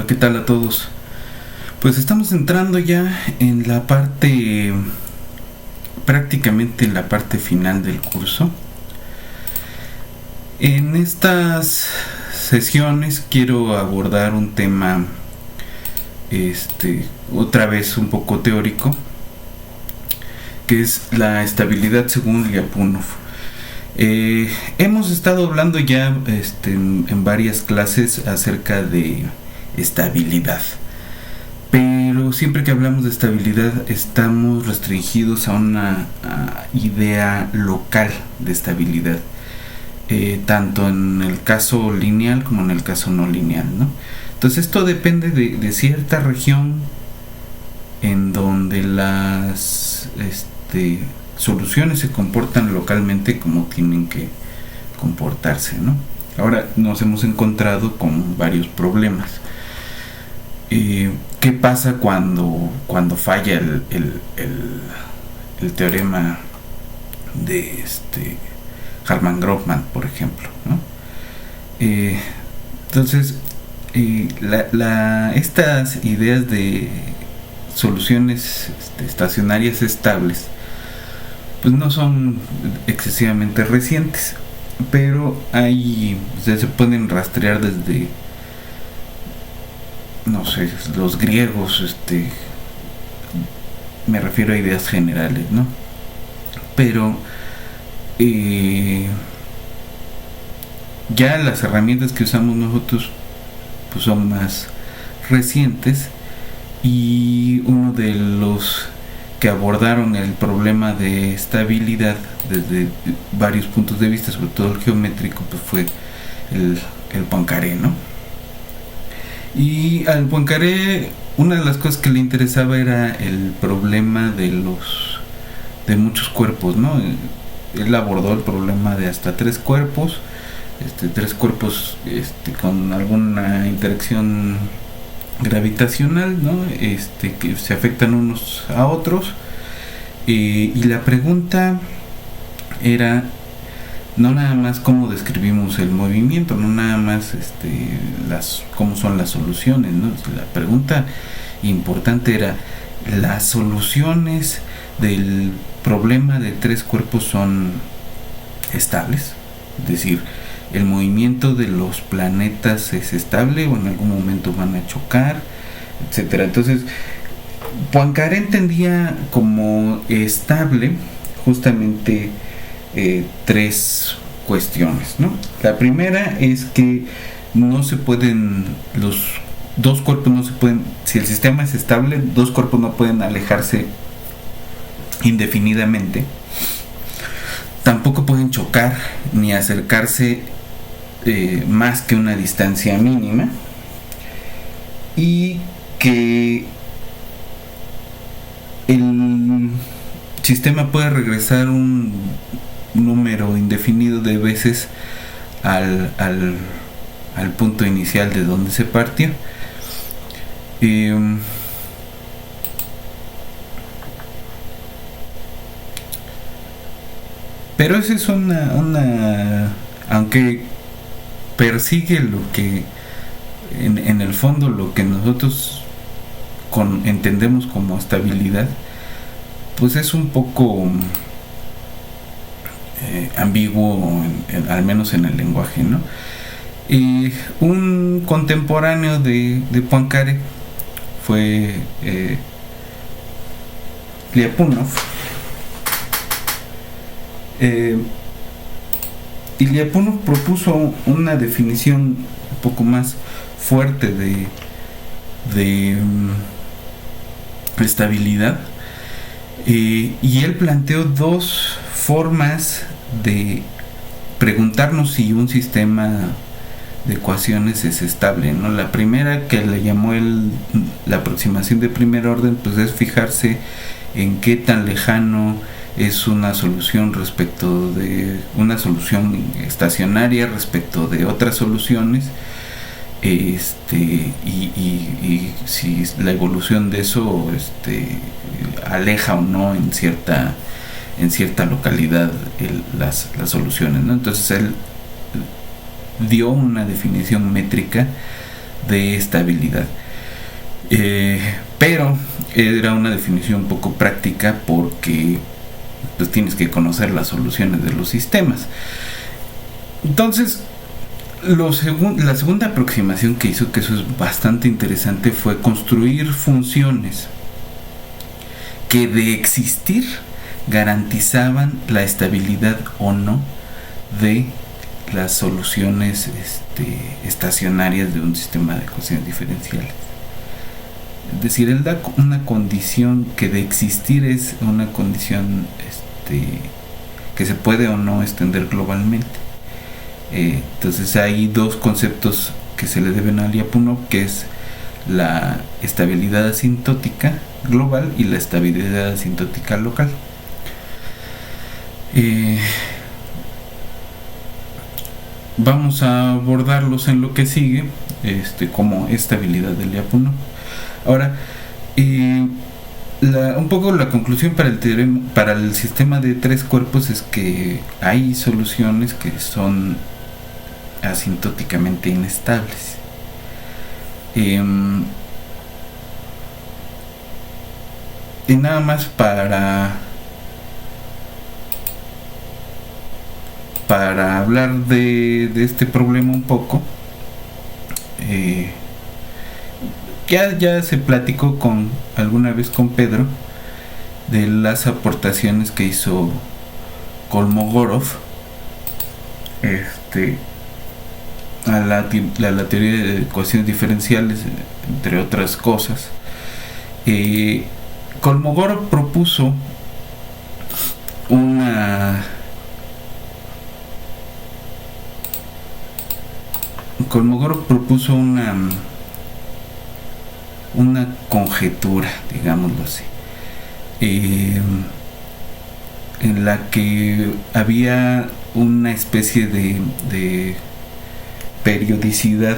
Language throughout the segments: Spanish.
¿qué tal a todos? Pues estamos entrando ya en la parte, prácticamente en la parte final del curso. En estas sesiones quiero abordar un tema, otra vez un poco teórico, que es la estabilidad según Lyapunov. Hemos estado hablando ya en varias clases acerca de estabilidad, pero siempre que hablamos de estabilidad estamos restringidos a una idea local de estabilidad, tanto en el caso lineal como en el caso no lineal, ¿no? Entonces esto depende de cierta región en donde las soluciones se comportan localmente como tienen que comportarse, ¿no? Ahora nos hemos encontrado con varios problemas. ¿Qué pasa cuando falla el teorema de Harman-Grobman, por ejemplo, ¿no? Entonces estas ideas de soluciones estacionarias estables pues no son excesivamente recientes, pero se pueden rastrear desde, no sé, los griegos, me refiero a ideas generales, ¿no? Pero ya las herramientas que usamos nosotros pues son más recientes, y uno de los que abordaron el problema de estabilidad desde varios puntos de vista, sobre todo el geométrico, pues fue el Poincaré, ¿no? Y al Poincaré una de las cosas que le interesaba era el problema de muchos cuerpos, ¿no? Él abordó el problema de hasta tres cuerpos con alguna interacción gravitacional, ¿no? Que se afectan unos a otros, y la pregunta era no nada más cómo describimos el movimiento, no nada más cómo son las soluciones, ¿no? La pregunta importante era: ¿las soluciones del problema de tres cuerpos son estables? Es decir, ¿el movimiento de los planetas es estable o en algún momento van a chocar, etcétera? Entonces, Poincaré entendía como estable justamente tres cuestiones, ¿no? La primera es que los dos cuerpos no se pueden, si el sistema es estable, dos cuerpos no pueden alejarse indefinidamente, tampoco pueden chocar ni acercarse más que una distancia mínima, y que el sistema puede regresar un número indefinido de veces al punto inicial de donde se partió. Pero esa es una aunque persigue lo que en el fondo lo que nosotros entendemos como estabilidad, pues es un poco ambiguo, al menos en el lenguaje, ¿no? Un contemporáneo de Poincaré fue Lyapunov, y Lyapunov propuso una definición un poco más fuerte de estabilidad, y él planteó dos formas de preguntarnos si un sistema de ecuaciones es estable, ¿no? La primera, que le llamó la aproximación de primer orden, pues es fijarse en qué tan lejano es una solución respecto de una solución estacionaria respecto de otras soluciones, y si la evolución de eso aleja o no en cierta localidad las soluciones, ¿no? Entonces él dio una definición métrica de estabilidad. Pero era una definición un poco práctica porque pues tienes que conocer las soluciones de los sistemas. Entonces, la segunda aproximación que hizo, que eso es bastante interesante, fue construir funciones que de existir garantizaban la estabilidad o no de las soluciones estacionarias de un sistema de ecuaciones diferenciales. Es decir, él da una condición que de existir es una condición que se puede o no extender globalmente. Entonces hay dos conceptos que se le deben a Lyapunov, que es la estabilidad asintótica global y la estabilidad asintótica local. Vamos a abordarlos en lo que sigue, como estabilidad de Lyapunov. Ahora, un poco la conclusión para el sistema de tres cuerpos es que hay soluciones que son asintóticamente inestables. Y nada más para hablar de este problema un poco, ya se platicó alguna vez con Pedro de las aportaciones que hizo Kolmogorov a la teoría de ecuaciones diferenciales, entre otras cosas. Kolmogorov propuso una conjetura, digámoslo así, en la que había una especie de periodicidad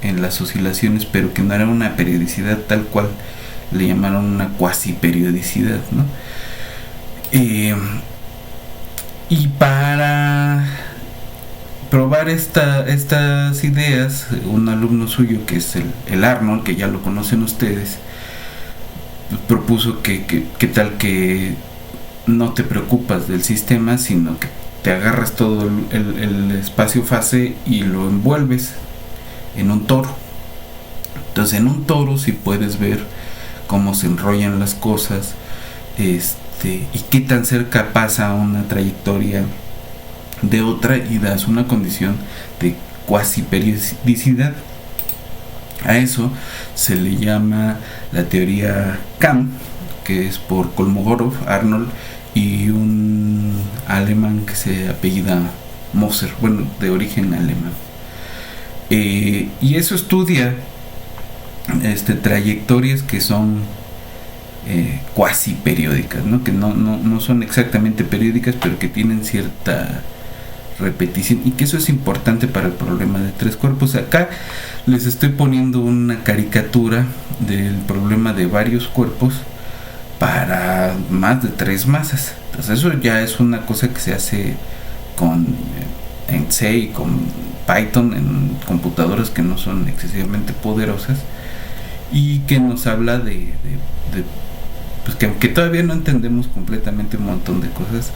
en las oscilaciones, pero que no era una periodicidad tal cual, le llamaron una cuasi periodicidad, ¿no? Y para probar estas ideas, un alumno suyo, que es el Arnold, que ya lo conocen ustedes, propuso que tal que no te preocupas del sistema, sino que te agarras todo el espacio fase y lo envuelves en un toro. Entonces, en un toro sí puedes ver cómo se enrollan las cosas, y qué tan cerca pasa una trayectoria de otra, y das una condición de cuasi periodicidad. A eso se le llama la teoría CAM, que es por Kolmogorov, Arnold y un alemán que se apellida Moser, bueno, de origen alemán. Y eso estudia trayectorias que son cuasi periódicas, ¿no? Que no son exactamente periódicas, pero que tienen cierta repetición, y que eso es importante para el problema de tres cuerpos. Acá les estoy poniendo una caricatura del problema de varios cuerpos para más de tres masas. Entonces eso ya es una cosa que se hace en C y con Python, en computadoras que no son excesivamente poderosas, y que nos habla de pues que aunque todavía no entendemos completamente un montón de cosas,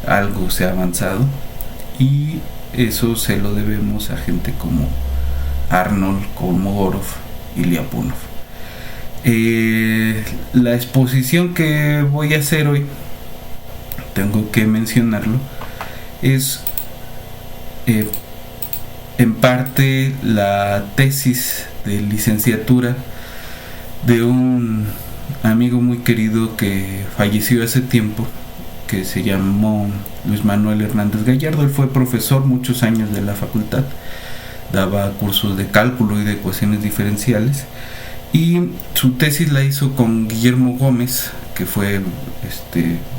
algo se ha avanzado, y eso se lo debemos a gente como Arnold, Kolmogorov y Lyapunov. La exposición que voy a hacer hoy, tengo que mencionarlo, es en parte la tesis de licenciatura de un amigo muy querido que falleció hace tiempo, que se llamó Luis Manuel Hernández Gallardo. Él fue profesor muchos años de la facultad, daba cursos de cálculo y de ecuaciones diferenciales, y su tesis la hizo con Guillermo Gómez, que fue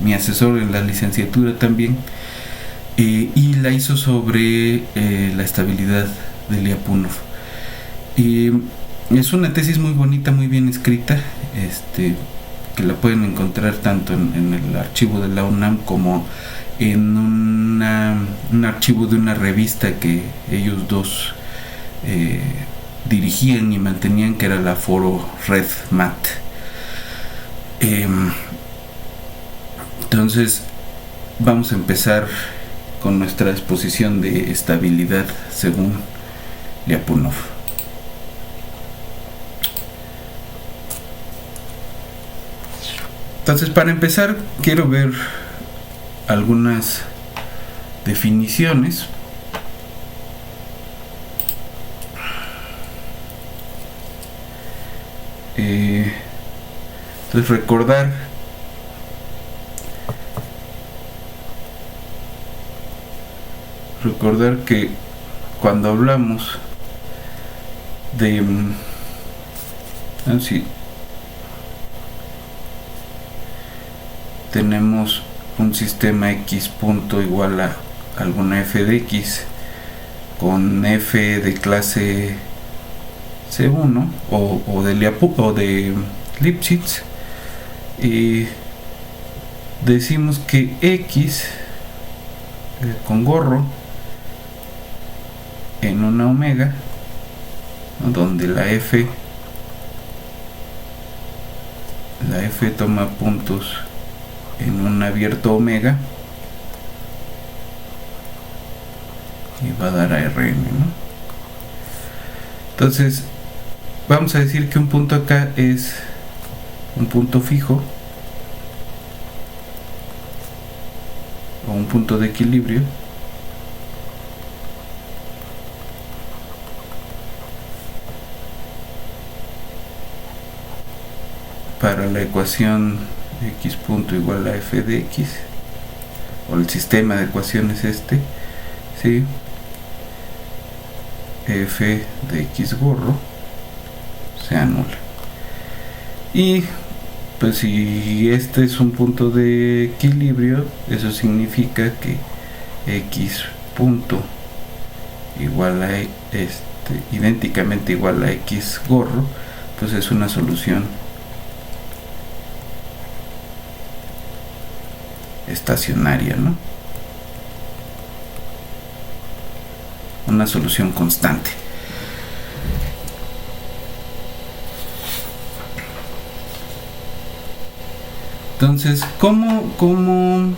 mi asesor en la licenciatura también, y la hizo sobre la estabilidad de Lyapunov. Es una tesis muy bonita, muy bien escrita, que la pueden encontrar tanto en el archivo de la UNAM como en un archivo de una revista que ellos dos dirigían y mantenían, que era la Foro Red Mat. Entonces vamos a empezar con nuestra exposición de estabilidad según Lyapunov. Entonces, para empezar, quiero ver algunas definiciones. Entonces, recordar que cuando hablamos de tenemos un sistema X punto igual a alguna f de X con f de clase C1 o de Lipschitz, y decimos que X con gorro en una omega, ¿no?, donde la f toma puntos en un abierto omega y va a dar a Rn, ¿no? Entonces vamos a decir que un punto acá es un punto fijo o un punto de equilibrio para la ecuación x punto igual a f de x, o el sistema de ecuaciones ¿sí? F de x gorro se anula. Y pues si este es un punto de equilibrio, eso significa que x punto igual a idénticamente igual a x gorro, pues es una solución estacionaria, ¿no? Una solución constante. Entonces, ¿cómo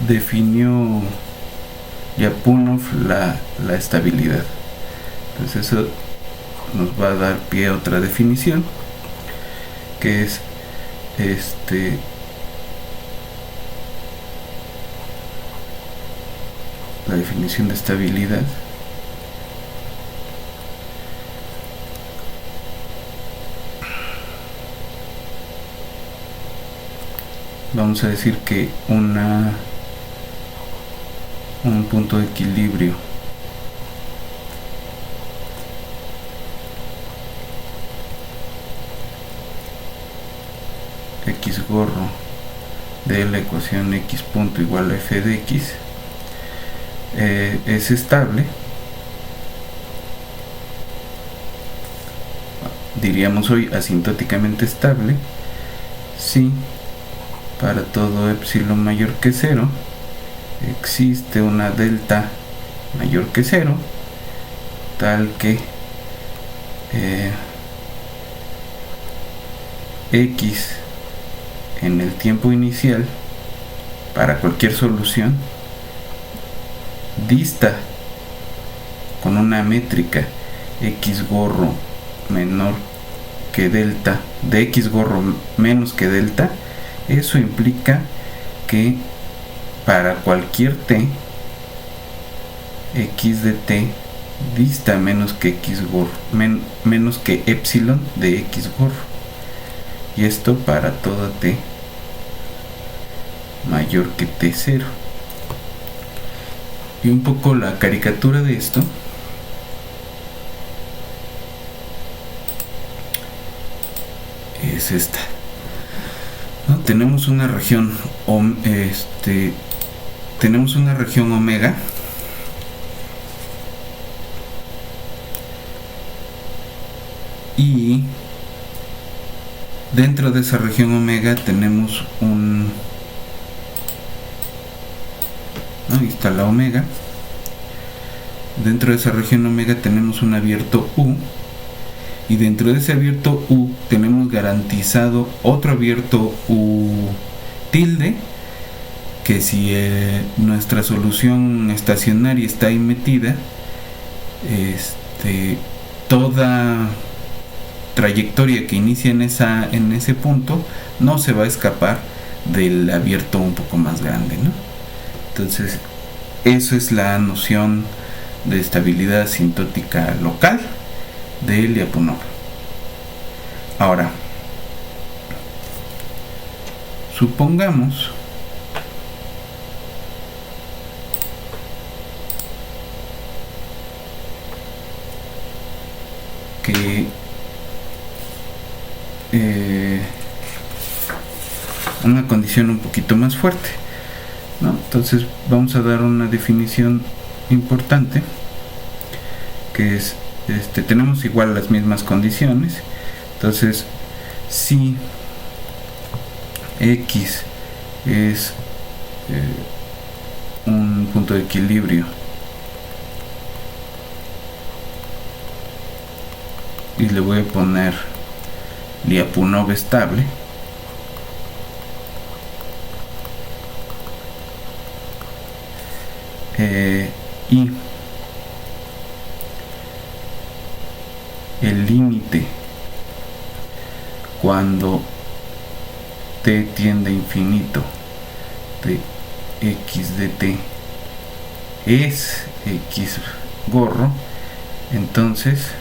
definió Lyapunov la estabilidad? Entonces eso nos va a dar pie a otra definición, que es la definición de estabilidad vamos a decir que un punto de equilibrio x gorro de la ecuación x punto igual a f de x es estable, diríamos hoy asintóticamente estable, si para todo epsilon mayor que 0 existe una delta mayor que 0, tal que x en el tiempo inicial para cualquier solución dista con una métrica x gorro menor que delta de x gorro menos que delta. Eso implica que para cualquier t, x de t dista menos que x gorro, menos que epsilon de x gorro, y esto para toda t mayor que t0. Y un poco la caricatura de esto es esta, ¿no? Tenemos una región omega y dentro de esa región omega tenemos ahí está la omega. dentro de esa región omega tenemos un abierto U, y dentro de ese abierto U tenemos garantizado otro abierto U tilde, que si nuestra solución estacionaria está ahí metida, toda trayectoria que inicia en ese punto no se va a escapar del abierto un poco más grande, ¿no? Entonces, eso es la noción de estabilidad asintótica local de Lyapunov. Ahora, supongamos que una condición un poquito más fuerte, ¿no? Entonces vamos a dar una definición importante, que es tenemos igual las mismas condiciones. Entonces, si X es un punto de equilibrio y le voy a poner Lyapunov estable, y el límite cuando t tiende a infinito de x de t es x gorro, entonces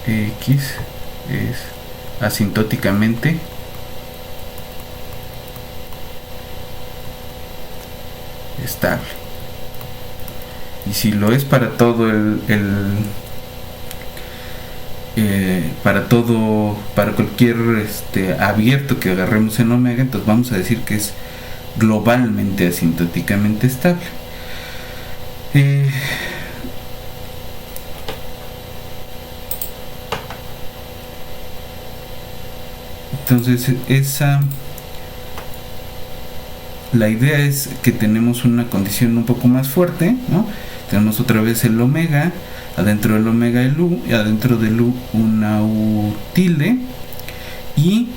x es asintóticamente estable. Y si lo es para todo para cualquier abierto que agarremos en omega, entonces vamos a decir que es globalmente asintóticamente estable. Entonces la idea es que tenemos una condición un poco más fuerte, ¿no? Tenemos otra vez el omega, adentro del omega el U, y adentro del U una U tilde, y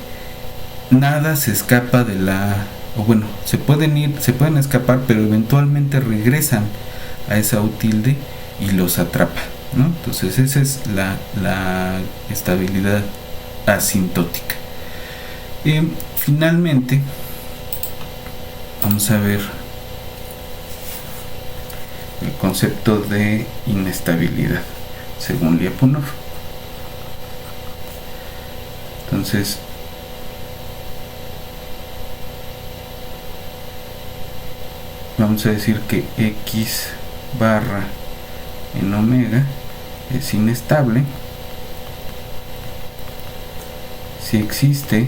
nada se escapa de se pueden escapar, pero eventualmente regresan a esa U tilde y los atrapa, ¿no? Entonces esa es la estabilidad asintótica. Finalmente, vamos a ver el concepto de inestabilidad según Lyapunov. Entonces, vamos a decir que x barra en omega es inestable si existe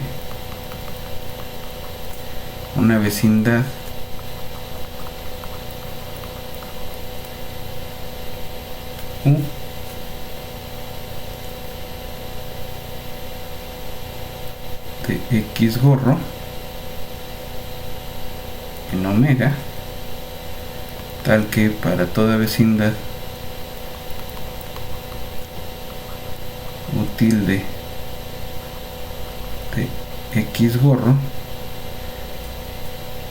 una vecindad U de x gorro en omega, tal que para toda vecindad U tilde de x gorro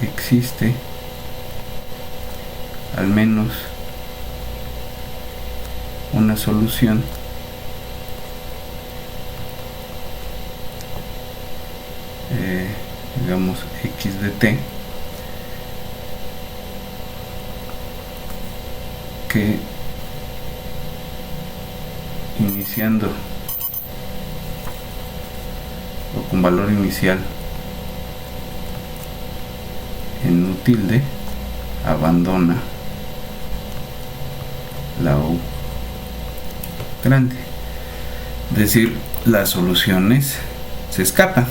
existe al menos una solución digamos x de t que iniciando o con valor inicial en U tilde abandona la U grande, es decir, las soluciones se escapan.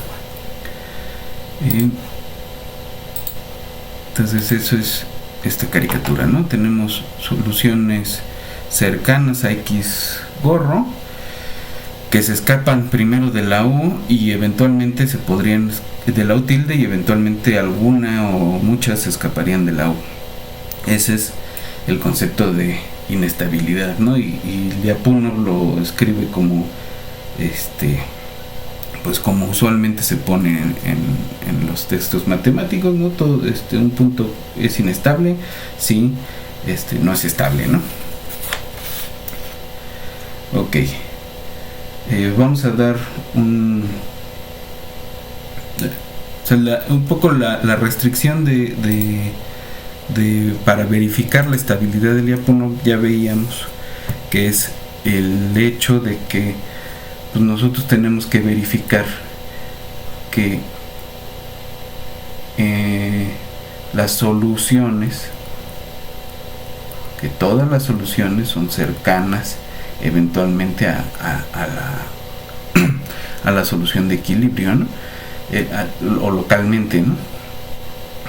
Entonces eso es esta caricatura, ¿no? Tenemos soluciones cercanas a x gorro que se escapan primero de la U y eventualmente se podrían de la U tilde y eventualmente alguna o muchas se escaparían de la U. Ese es el concepto de inestabilidad, ¿no? Y Lyapunov lo escribe como pues como usualmente se pone en los textos matemáticos, ¿no? Todo un punto es inestable si no es estable, ¿no? Ok. Vamos a dar un poco la restricción de para verificar la estabilidad del Lyapunov. Ya veíamos que es el hecho de que pues nosotros tenemos que verificar que las soluciones, que todas las soluciones son cercanas eventualmente a la solución de equilibrio, ¿no? O localmente, ¿no?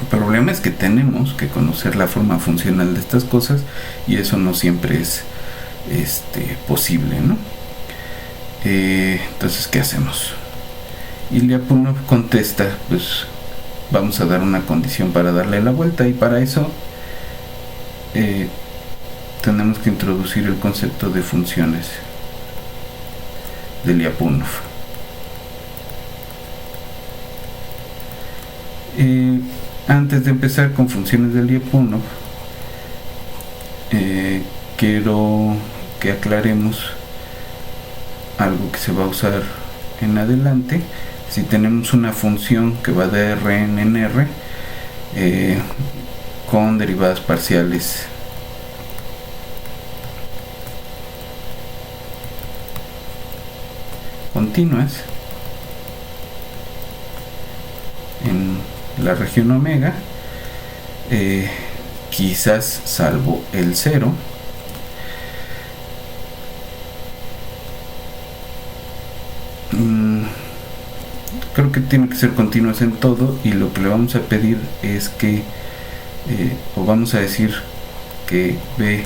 El problema es que tenemos que conocer la forma funcional de estas cosas y eso no siempre es posible, ¿no? Entonces, ¿qué hacemos? Y Lyapunov contesta, pues vamos a dar una condición para darle la vuelta, y para eso tenemos que introducir el concepto de funciones de Lyapunov. Antes de empezar con funciones de Lyapunov, quiero que aclaremos algo que se va a usar en adelante. Si tenemos una función que va de Rn en R con derivadas parciales continuas en la región omega, quizás salvo el 0, creo que tiene que ser continuas en todo, y lo que le vamos a pedir es que o vamos a decir que B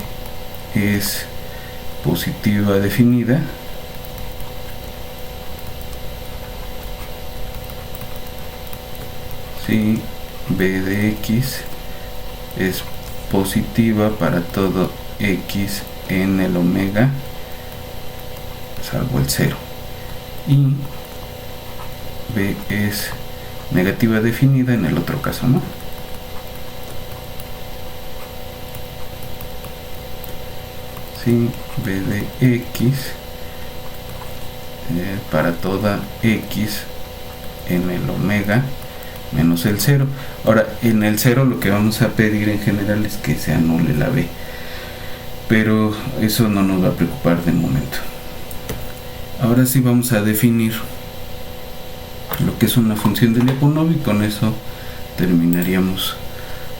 es positiva definida si B de X es positiva para todo X en el omega salvo el 0, y B es negativa definida en el otro caso, ¿no? Si B de X para toda X en el omega menos el 0. Ahora, en el 0 lo que vamos a pedir en general es que se anule la B, pero eso no nos va a preocupar de momento. Ahora sí vamos a definir lo que es una función de Lyapunov, y con eso terminaríamos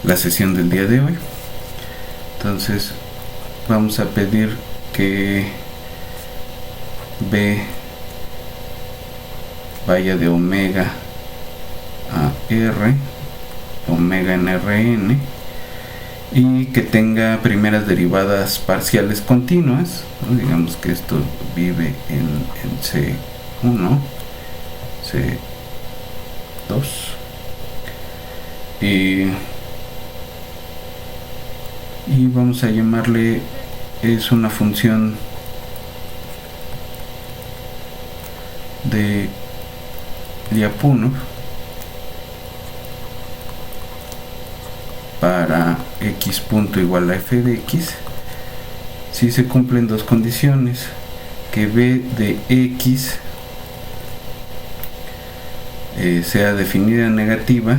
la sesión del día de hoy. Entonces vamos a pedir que B vaya de omega a R, omega en Rn, y que tenga primeras derivadas parciales continuas, ¿no? Digamos que esto vive en C1, C2, y vamos a llamarle, es una función de Lyapunov para x punto igual a f de x si se cumplen dos condiciones: que b de x sea definida negativa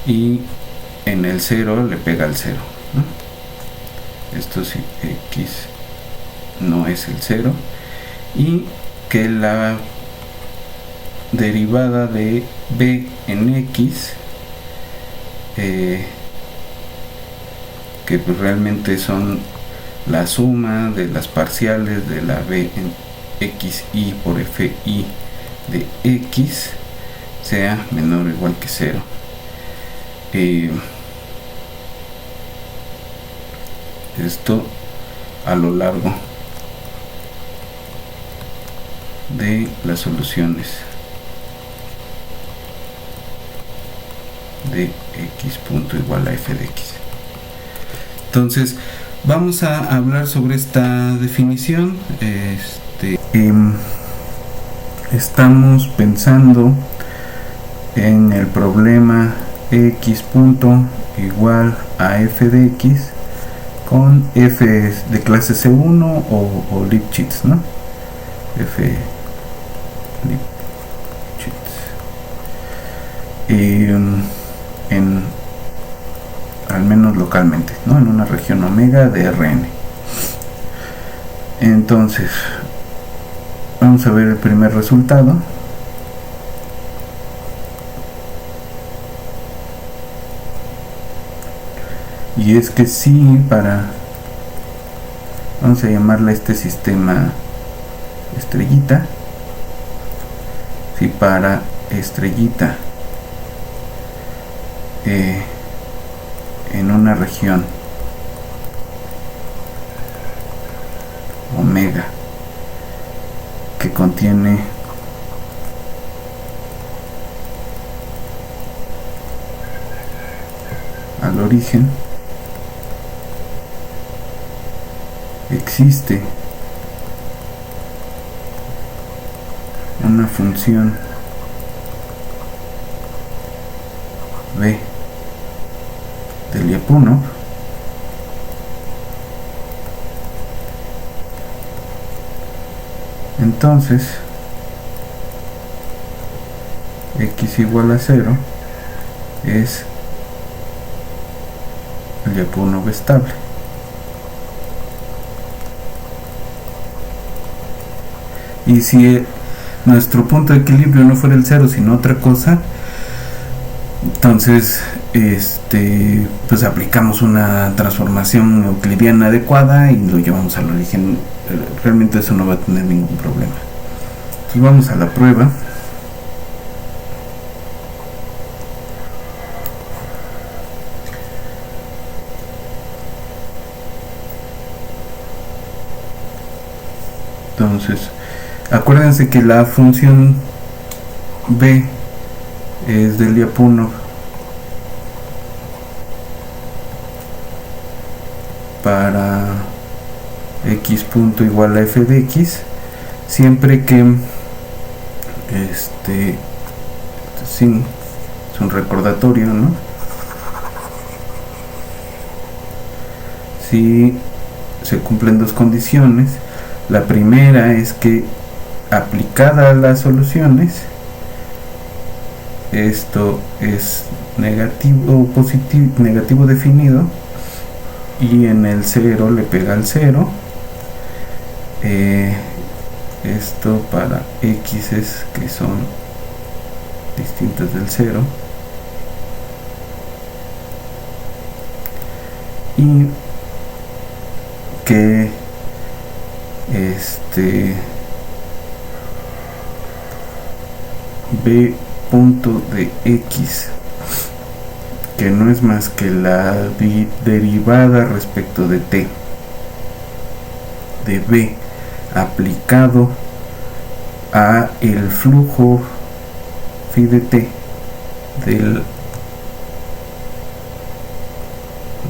y en el 0 le pega al 0, ¿no? Esto si x no es el 0, y que la derivada de b en x, que pues realmente son la suma de las parciales de la b en xi por fi de x, sea menor o igual que 0. Esto a lo largo de las soluciones de x punto igual a f de x. Entonces vamos a hablar sobre esta definición. Estamos pensando en el problema x punto igual a f de x con f de clase C1 o Lipschitz, ¿no? F Lipschitz. Al menos localmente, ¿no? En una región omega de Rn. Entonces, vamos a ver el primer resultado. Y es que sí, vamos a llamarle a este sistema estrellita. Si para estrellita en una región omega que contiene al origen, existe una función b de Lyapunov entonces x igual a 0 es Lyapunov estable. Y si nuestro punto de equilibrio no fuera el 0 sino otra cosa, entonces pues aplicamos una transformación euclidiana adecuada y lo llevamos al origen. Realmente eso no va a tener ningún problema. Entonces vamos a la prueba. Entonces acuérdense que la función b es de Lyapunov para x punto igual a f de x siempre que sí, es un recordatorio, ¿no? Si se cumplen dos condiciones. La primera es que aplicada a las soluciones, esto es negativo positivo, negativo definido, y en el 0 le pega al 0. Esto para x es que son distintas del 0, y que b punto de x, que no es más que la derivada respecto de t de b aplicado a el flujo phi de t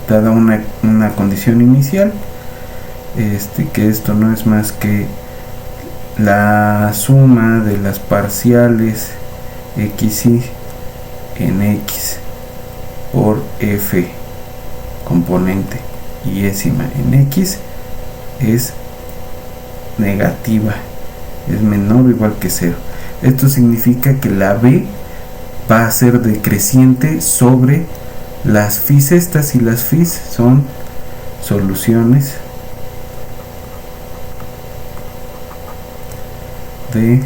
dada una condición inicial, que esto no es más que la suma de las parciales xy en x por f componente y ésima en x es negativa, es menor o igual que 0. Esto significa que la b va a ser decreciente sobre las phis estas, y las phis son soluciones de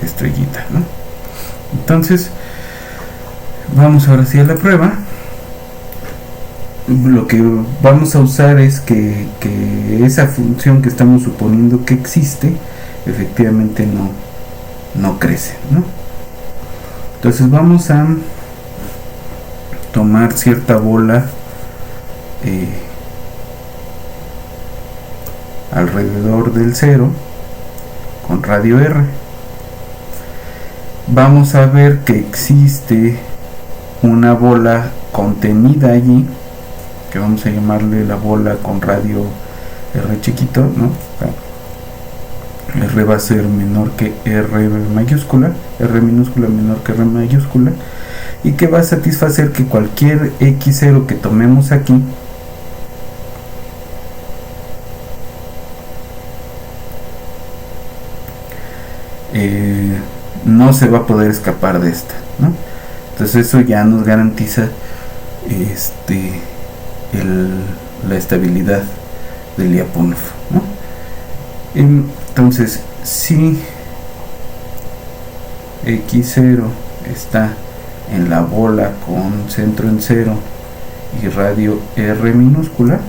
estrellita, ¿no? Entonces vamos ahora sí a la prueba. Lo que vamos a usar es que esa función que estamos suponiendo que existe efectivamente no crece, ¿no? Entonces vamos a tomar cierta bola alrededor del 0 con radio R. Vamos a ver que existe una bola contenida allí, que vamos a llamarle la bola con radio R chiquito, ¿no? R va a ser menor que R mayúscula, R minúscula menor que R mayúscula, y que va a satisfacer que cualquier X0 que tomemos aquí no se va a poder escapar de esta, ¿no? Entonces eso ya nos garantiza la estabilidad del Lyapunov, ¿no? Entonces, si X0 está en la bola con centro en 0 y radio R minúscula,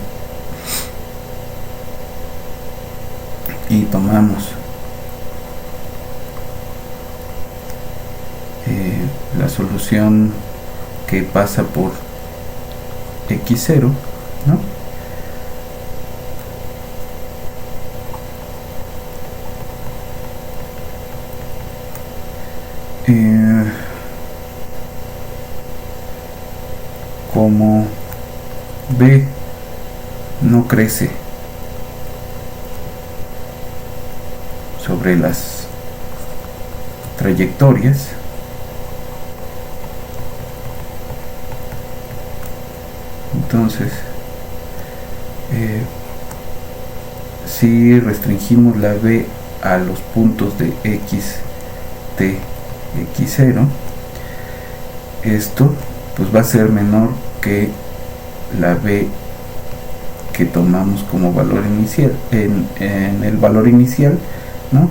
y tomamos la solución que pasa por X0, ¿no? Como B no crece sobre las trayectorias, entonces si restringimos la B a los puntos de X, T, X0, esto pues va a ser menor que la B que tomamos como valor inicial en el valor inicial, ¿no?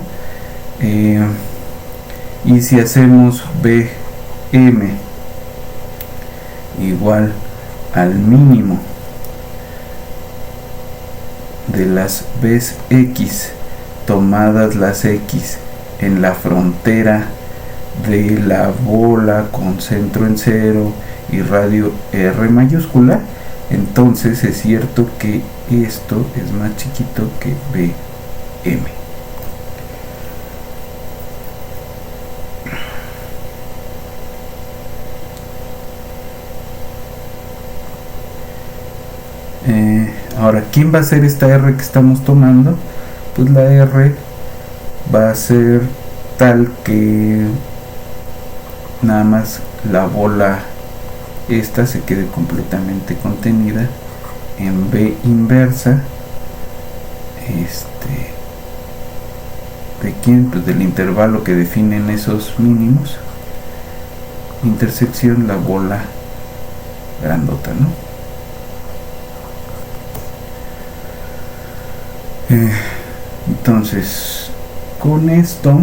Y si hacemos Bm igual al mínimo de las B's X tomadas las X en la frontera de la bola con centro en 0 y radio R mayúscula, entonces es cierto que esto es más chiquito que Bm. Ahora, ¿quién va a ser esta R que estamos tomando? Pues la R va a ser tal que nada más la bola esta se quede completamente contenida en B inversa. ¿De quién? Pues del intervalo que definen esos mínimos, intersección la bola grandota, ¿no? Entonces, con esto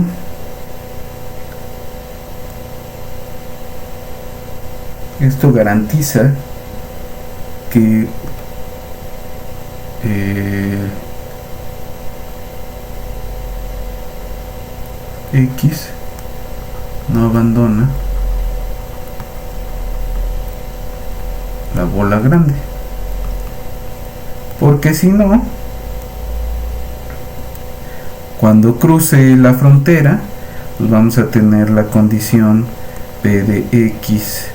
garantiza que X no abandona la bola grande, porque si no, cuando cruce la frontera, pues vamos a tener la condición P de X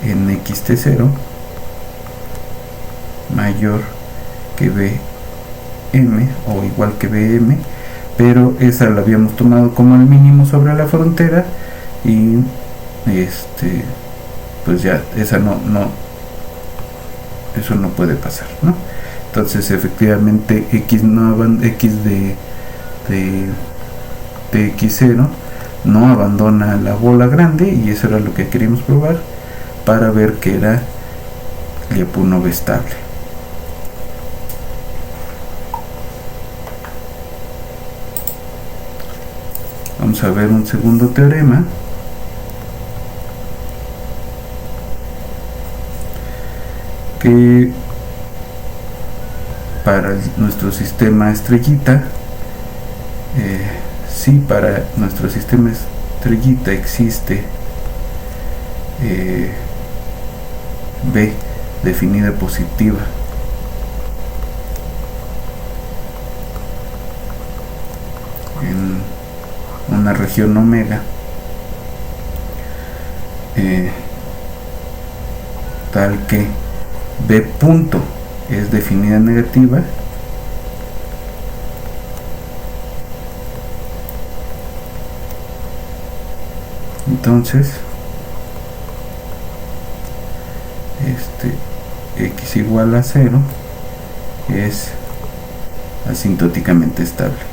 en xt0 mayor que Bm o igual que Bm, pero esa la habíamos tomado como el mínimo sobre la frontera y pues ya esa eso no puede pasar, ¿no? Entonces efectivamente X de x0 no abandona la bola grande, y eso era lo que queríamos probar para ver que era Lyapunov estable. Vamos a ver un segundo teorema. Que para nuestro sistema estrellita, si para nuestro sistema estrellita existe B definida positiva en una región omega tal que B punto es definida negativa, entonces x igual a 0 es asintóticamente estable.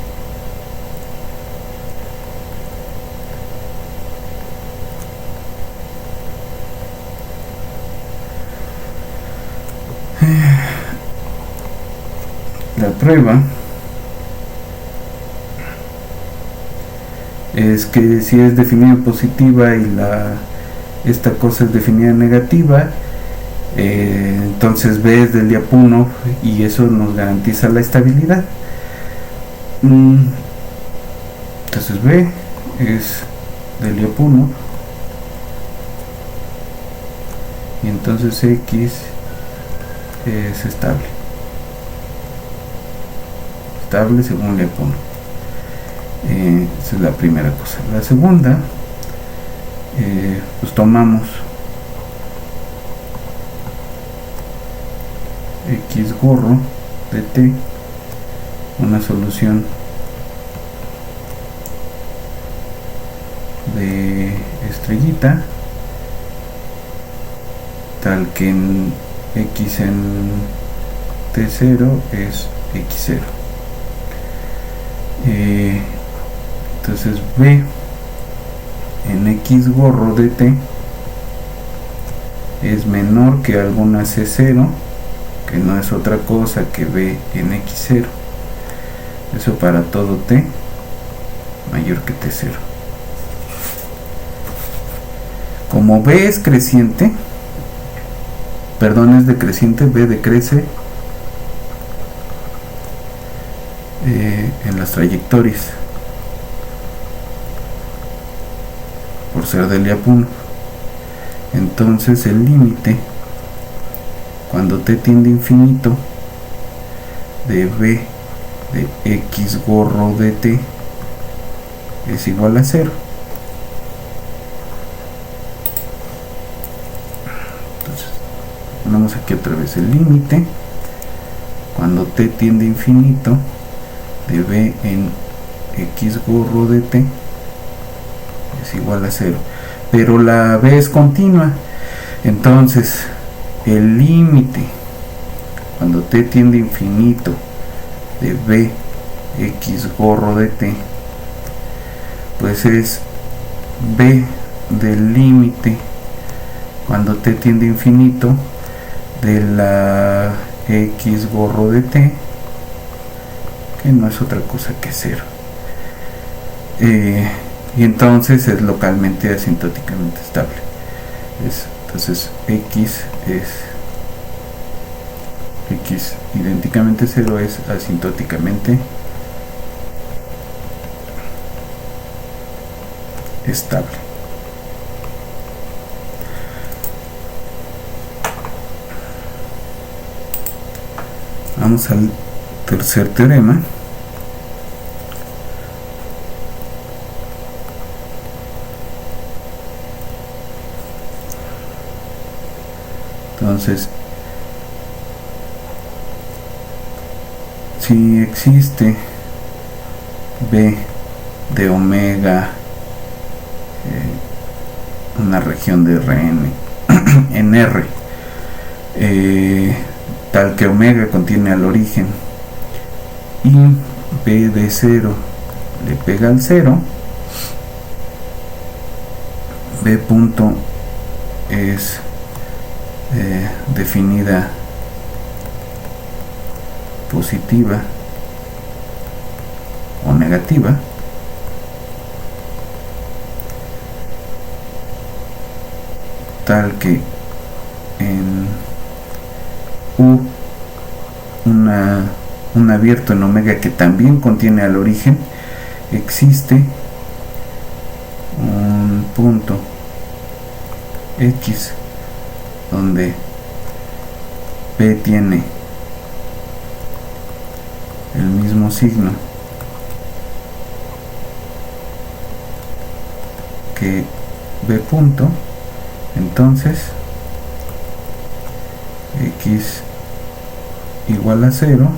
La prueba es que si es definida positiva y esta cosa es definida negativa, entonces B es del Lyapunov y eso nos garantiza la estabilidad. Entonces B es del Lyapunov y entonces X es estable según Lyapunov. Esa es la primera cosa. La segunda, pues tomamos X gorro de T, una solución de estrellita, tal que en X en T0 es X0. Entonces B en X gorro de T es menor que alguna C0, que no es otra cosa que B en X0. Eso para todo T mayor que T0. Como B es creciente, es decreciente, B decrece en las trayectorias por ser del Lyapunov. Entonces el límite cuando T tiende a infinito de B de X gorro de T es igual a 0. Entonces ponemos aquí otra vez el límite cuando T tiende a infinito de B en X gorro de T es igual a 0, pero la B es continua, entonces el límite cuando T tiende a infinito de B X gorro de T pues es B del límite cuando T tiende a infinito de la X gorro de T, que no es otra cosa que 0, y entonces es localmente asintóticamente estable. Entonces X idénticamente 0 es asintóticamente estable. Vamos al tercer teorema. Entonces, si existe B de omega, una región de Rn en R, tal que omega contiene al origen y B de 0 le pega al 0, B punto es definida positiva o negativa, tal que en U un abierto en omega que también contiene al origen, existe un punto X donde P tiene el mismo signo que b punto, entonces x igual a 0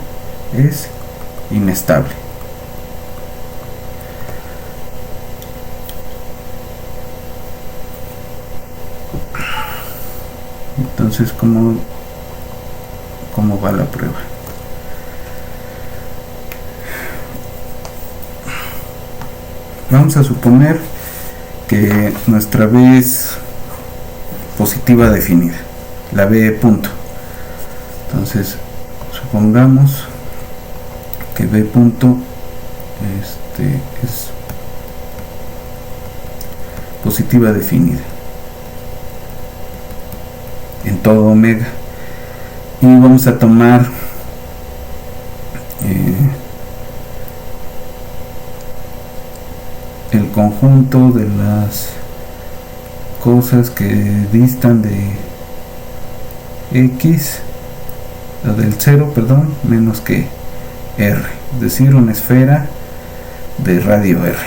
es inestable. Entonces, ¿cómo va la prueba? Vamos a suponer que nuestra b es positiva definida, la b punto. Entonces, supongamos que b punto es positiva definida en todo omega, y vamos a tomar el conjunto de las cosas que distan de x, del 0, perdón, menos que r, es decir, una esfera de radio r,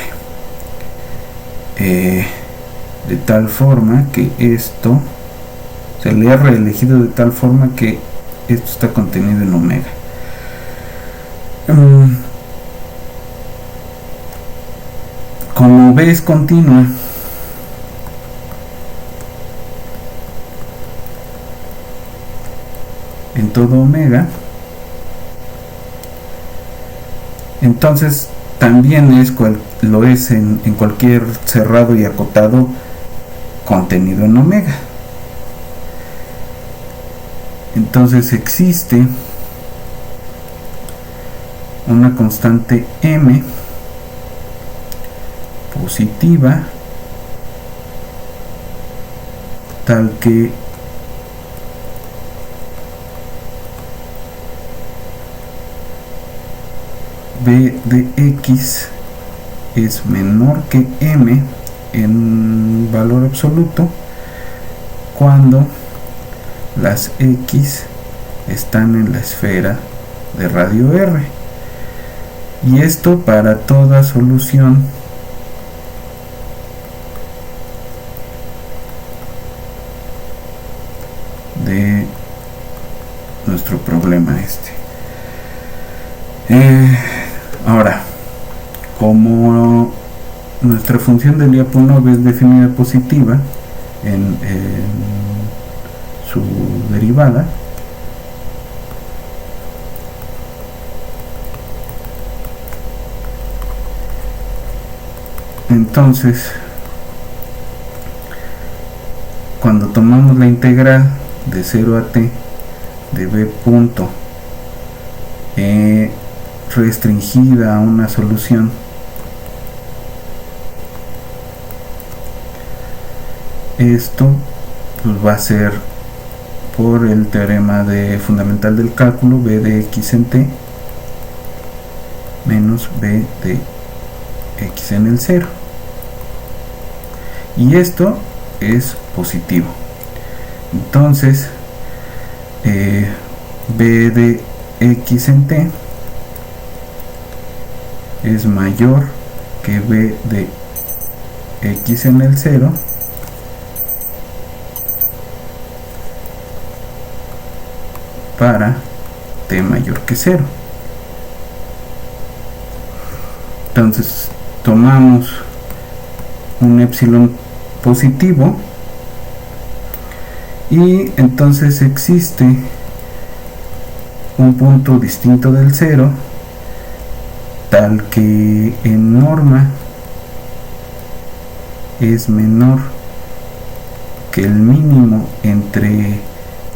de tal forma que esto, o sea, el r elegido de tal forma que esto está contenido en omega. Como b es continua, en todo omega, entonces también lo es en cualquier cerrado y acotado contenido en omega. Entonces existe una constante m positiva tal que b de x es menor que m en valor absoluto cuando las x están en la esfera de radio r, y esto para toda solución de nuestro problema ahora, como nuestra función de Lyapunov es definida positiva en su derivada, entonces cuando tomamos la integral de 0 a t de b punto restringida a una solución, esto pues va a ser por el teorema fundamental del cálculo, b de x en t menos b de x en el 0, y esto es positivo. Entonces b de x en t es mayor que b de x en el 0 para t mayor que 0. Entonces tomamos un epsilon positivo y entonces existe un punto distinto del 0 tal que en norma es menor que el mínimo entre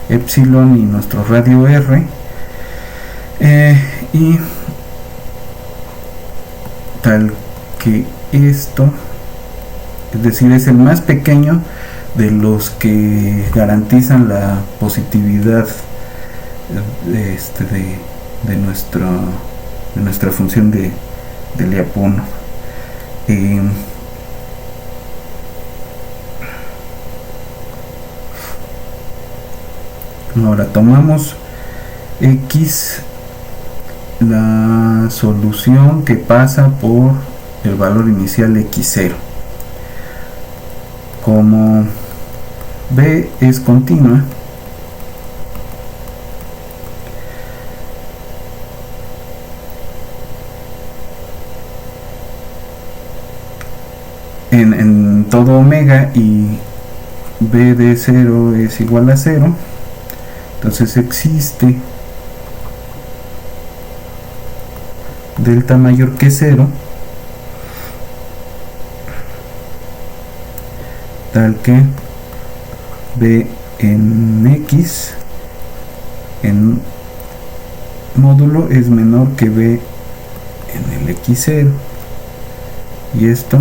epsilon y nuestro radio r, y tal que esto, es decir, es el más pequeño de los que garantizan la positividad de nuestra función de Lyapunov. Ahora tomamos x, la solución que pasa por el valor inicial x0. como B es continua, en todo omega, y B de 0 es igual a 0, entonces existe delta mayor que 0, tal que B en X en módulo es menor que B en el X0, y esto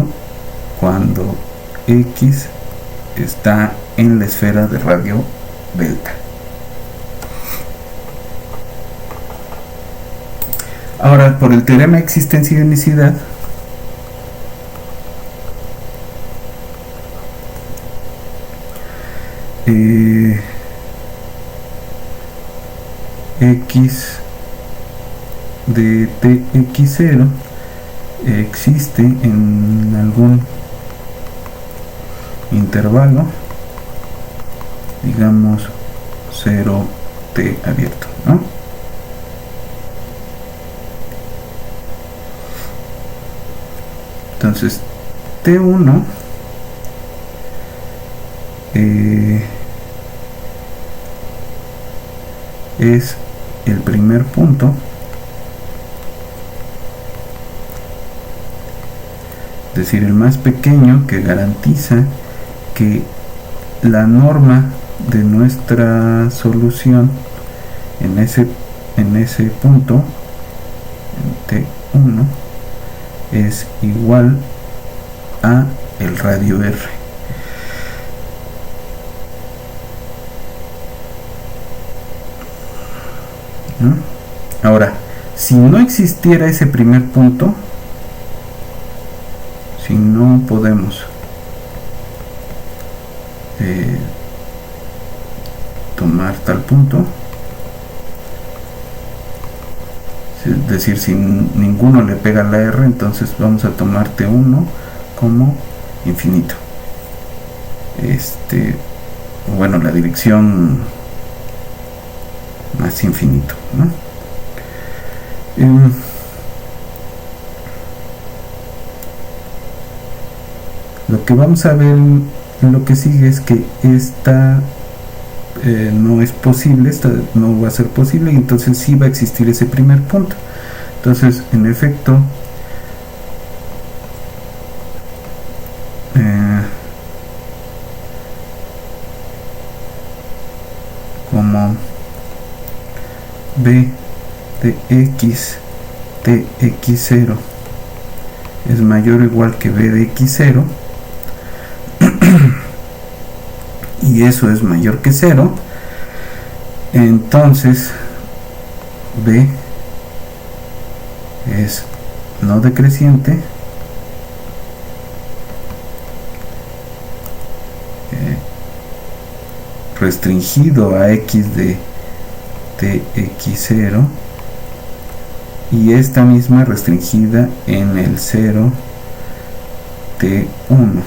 cuando X está en la esfera de radio delta. Ahora, por el teorema de existencia y unicidad, X de Tx0 existe en algún intervalo, digamos 0t abierto, ¿no? Entonces T1 es el primer punto es decir, el más pequeño, que garantiza que la norma de nuestra solución en ese punto, en T1, es igual a el radio R. ¿No? Ahora, si no existiera ese primer punto, si no podemos tomar tal punto, es decir, si ninguno le pega a la R, entonces vamos a tomar T1 como infinito. Bueno, la dirección más infinito, ¿no? Lo que vamos a ver en lo que sigue es que esta no es posible, esta no va a ser posible, y entonces sí va a existir ese primer punto. Entonces, en efecto, como B de X Tx0 es mayor o igual que B de X0, y eso es mayor que 0, entonces B es no decreciente, restringido a X de Tx0, y esta misma restringida en el 0 T1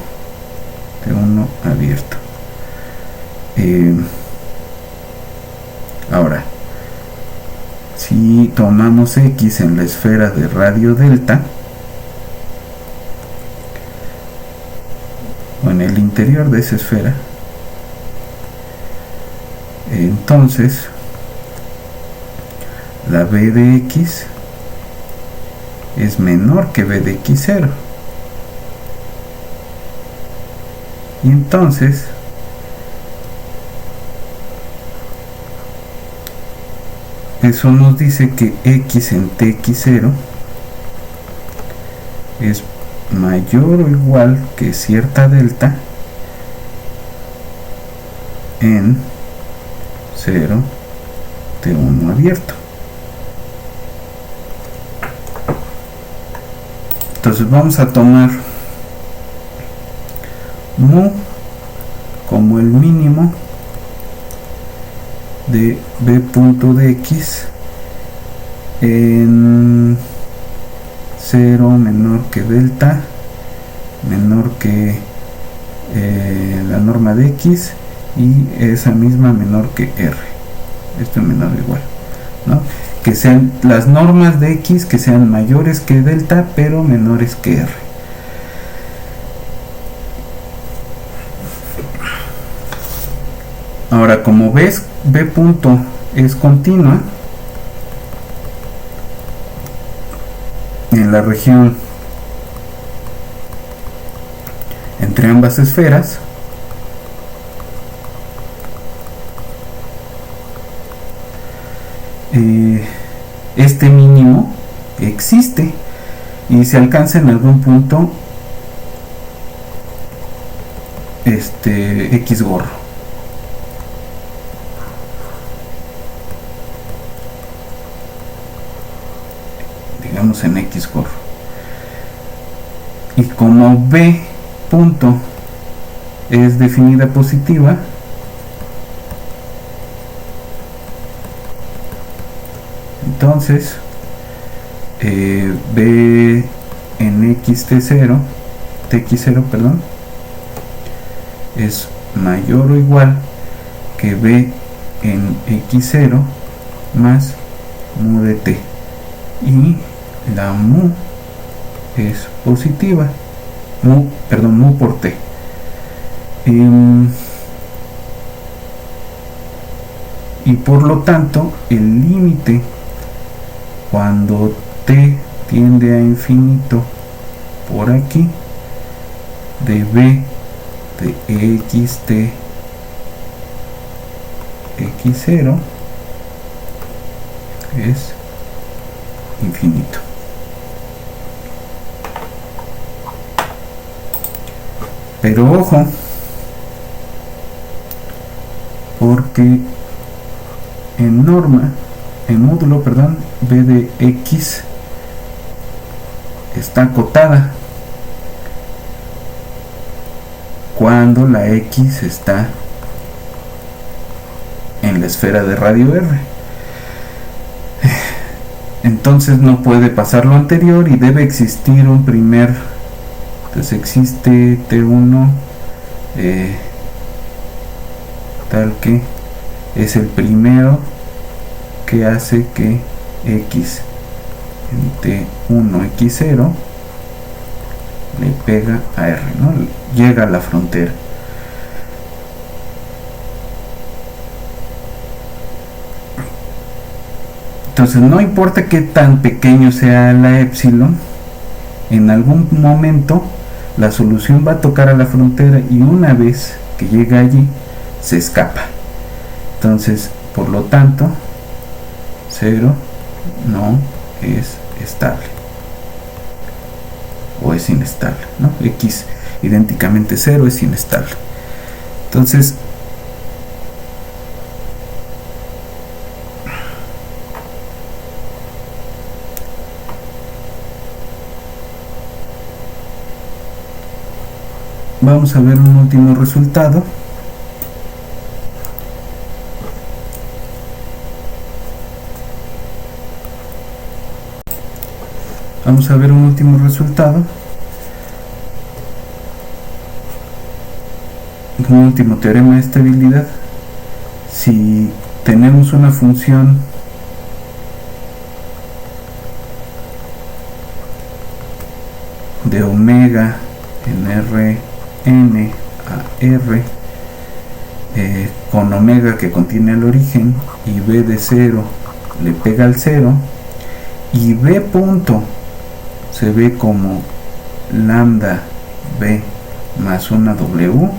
abierto. Ahora, si tomamos X en la esfera de radio delta, o en el interior de esa esfera, entonces la B de X es menor que B de X0, y entonces eso nos dice que X en Tx0 es mayor o igual que cierta delta en 0 T1 abierto. Entonces vamos a tomar mu como el mínimo de B punto de X en 0 menor que delta menor que la norma de X y esa misma menor que R. Esto es menor o igual, ¿no? Que sean las normas de X que sean mayores que delta pero menores que R. Ahora, como ves, B punto es continua en la región entre ambas esferas, este mínimo existe y se alcanza en algún punto X gorro. Digamos en X gorro. Y como B punto es definida positiva, entonces B en tx0 perdón, es mayor o igual que B en x0 más mu de t, y la mu es positiva, mu por t. Y por lo tanto el límite cuando t tiende a infinito por aquí de b de xt x0 es infinito. Pero ojo, porque en módulo, b de x está acotada cuando la x está en la esfera de radio R. Entonces no puede pasar lo anterior y debe existir un primer. Entonces existe T1 tal que es el primero que hace que X en T1 X0 le pega a R, ¿no? Llega a la frontera. Entonces no importa qué tan pequeño sea la epsilon, en algún momento la solución va a tocar a la frontera y una vez que llega allí se escapa. Entonces, por lo tanto, 0 no es estable o es inestable, ¿no? X idénticamente 0 es inestable. Entonces, vamos a ver un último resultado. Vamos a ver un último resultado. Un último teorema de estabilidad. Si tenemos una función de omega en Rn a R con omega que contiene el origen y b de 0 le pega al 0 y b punto se ve como lambda b más una w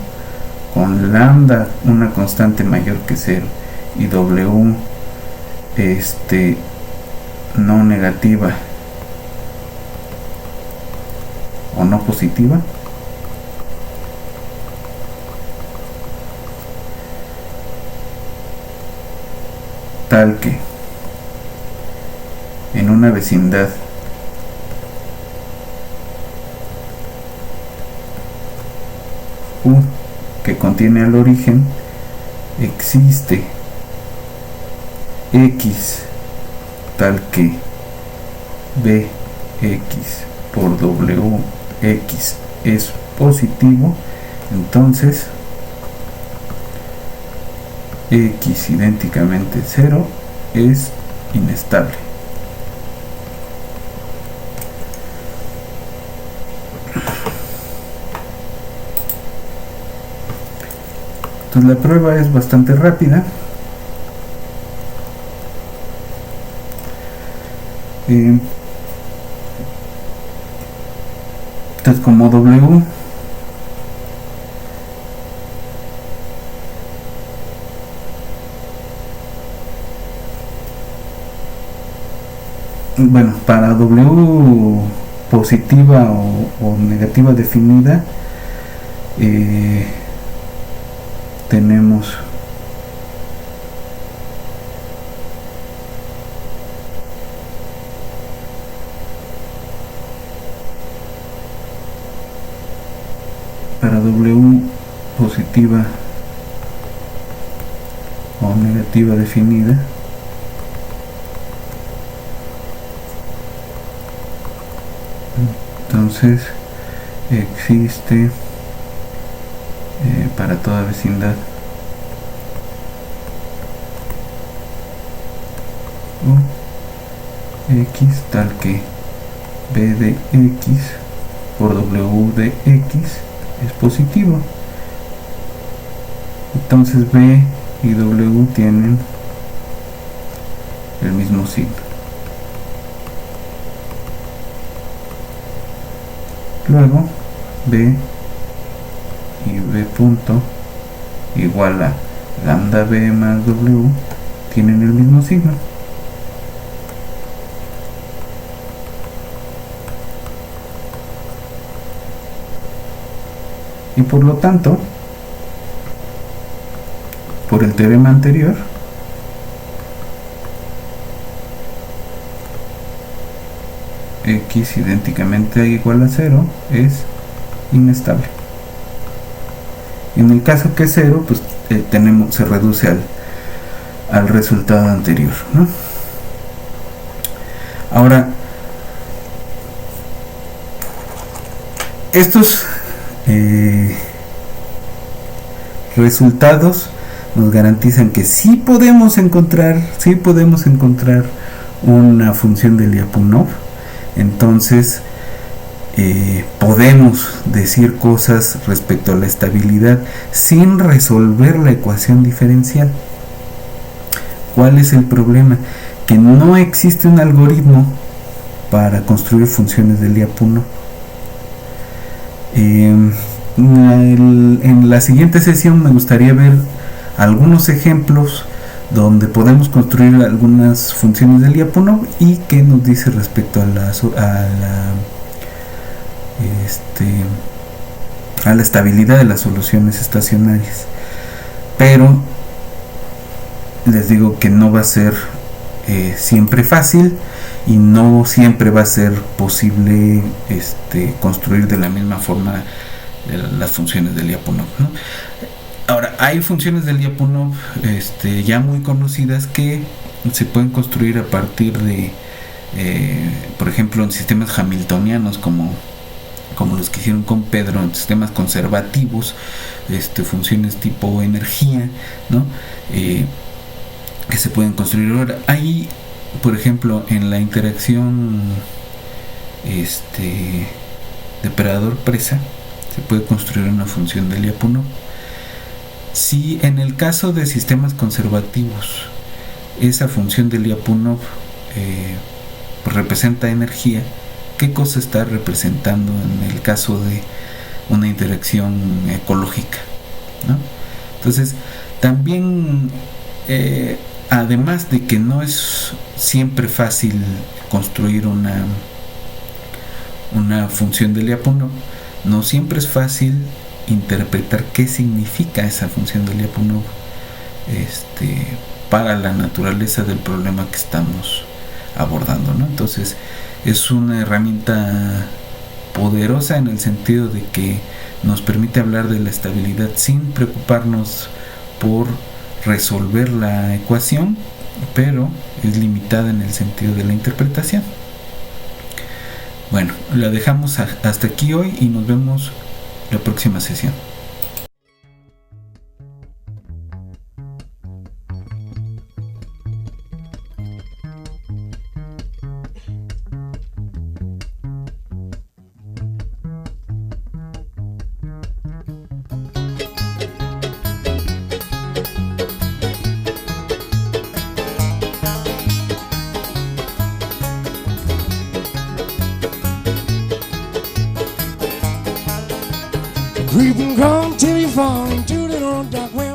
con lambda una constante mayor que 0 y w no negativa o no positiva, tal que en una vecindad U que contiene al origen existe X tal que Bx por Wx es positivo, Entonces x idénticamente 0 es inestable. Entonces la prueba es bastante rápida. Entonces como W para W positiva o negativa definida, tenemos para W positiva o negativa definida, entonces existe para toda vecindad x tal que b de x por w de x es positivo. Entonces b y w tienen el mismo signo. Luego b y b punto igual a lambda b más w tienen el mismo signo. Y por lo tanto, por el teorema anterior, x idénticamente igual a 0 es inestable. En el caso que es 0, pues se reduce al resultado anterior, ¿no? Ahora, estos resultados nos garantizan que sí podemos encontrar una función de Lyapunov. Entonces podemos decir cosas respecto a la estabilidad sin resolver la ecuación diferencial. ¿Cuál es el problema? Que no existe un algoritmo para construir funciones de Lyapunov. En la siguiente sesión me gustaría ver algunos ejemplos donde podemos construir algunas funciones de Lyapunov y qué nos dice respecto a la estabilidad de las soluciones estacionarias. Pero les digo que no va a ser siempre fácil y no siempre va a ser posible construir de la misma forma las funciones de Lyapunov, ¿no? Ahora, hay funciones de Lyapunov ya muy conocidas que se pueden construir a partir de por ejemplo en sistemas hamiltonianos como los que hicieron con Pedro, en sistemas conservativos, funciones tipo energía, ¿no? Que se pueden construir. Ahora, hay, por ejemplo, en la interacción depredador-presa se puede construir una función de Lyapunov. Si en el caso de sistemas conservativos esa función de Lyapunov pues representa energía, ¿qué cosa está representando en el caso de una interacción ecológica, ¿no? Entonces, también además de que no es siempre fácil construir una función de Lyapunov, no siempre es fácil interpretar qué significa esa función de Lyapunov para la naturaleza del problema que estamos abordando, ¿no? Entonces es una herramienta poderosa en el sentido de que nos permite hablar de la estabilidad sin preocuparnos por resolver la ecuación, pero es limitada en el sentido de la interpretación. Bueno, la dejamos hasta aquí hoy y nos vemos la próxima sesión. Creep and crawl till you fall into the old dark well.